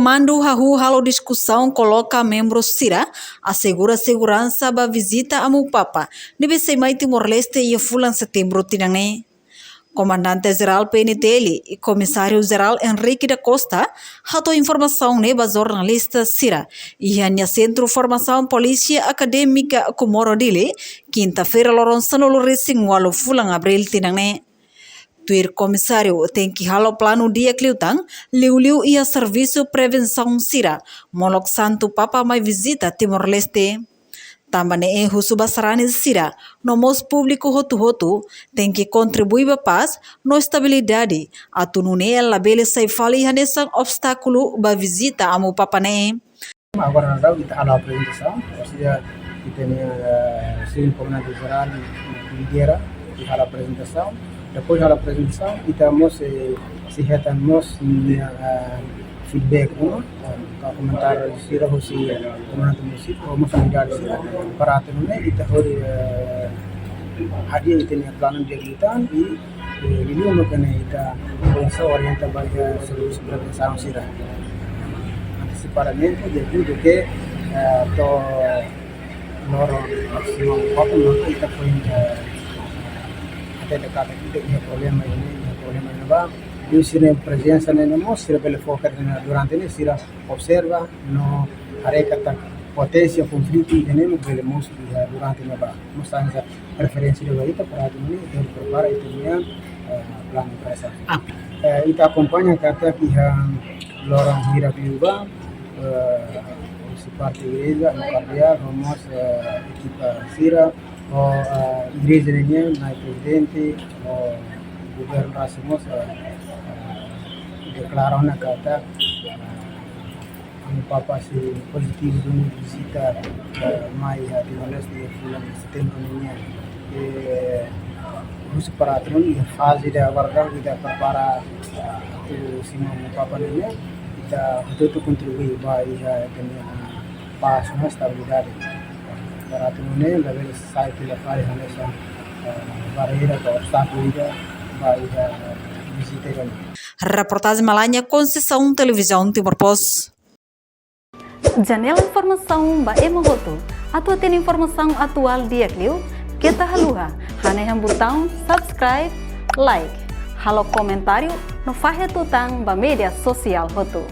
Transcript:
Comando Hahu halo discussão coloca membros Sira assegura segurança ba visita a Mupapa nebe semai Timor-Leste e fulan setembro tinangne. Comandante-Geral PNTL e Comissário-Geral Henrique da Costa ratou informação neba jornalista Sira e hanya Centro Formação Polícia Acadêmica Comorodile quinta-feira loronçano racing walo fulan abril tinangne. Tuir comissário tem que halo plano dia cliutang, liu ia serviço prevenção Sira, molok santo papa mai visita Timor-Leste. Também é Husubasarani Sira, no mos público hotu tem que contribuir para paz, no estabilidade, a tunune ela bele sai fali hanesan obstáculo ba visita amu papane. Agora nada kita halo apresentação, ou seja, kita ni sim comandante-geral lidera di halo apresentação. Depois da apresentação, estamos se retamos feedback, comentário de Sira, ou se comandante município, ou comunidade Sira, para atender kita hadir itu ni plano dia kita e ini untuk kita bisa orienta bagi serviço prevenção Sira. Antecipadamente, devido que to loro maximum foto kita pun até dekat kita punya problema ini bah di sini presença nele mo sira pelo focar durante ini sira observa no hareka tak potência conflito ini pelo mo durante ini bah mostrar referência de kita para ini dan prepara itu punya plan presa kita acompanha kata pihak lorong hira juga si parte igreja no cardeal vamos equipa sira o igreja niya na presidente o governo Rasmus declarou na carta ang papa si positivo do visita mai Timor-Leste e fulan setembro niya russo para atron e fase de aguardar kita para o sima papa niya kita tutu contribuir para paz na estabilidade para atender a ver sai pela fase nessa barreira que obstáculo vai visitar. Reportagem Malanya Conceição Televisão Timor-Post. Janela informação ba emohoto. Atua tem informação atual dia kliu. Kita haluha. Haneham botão subscribe, like. Halo comentário no fahe tutang ba media sosial hotu.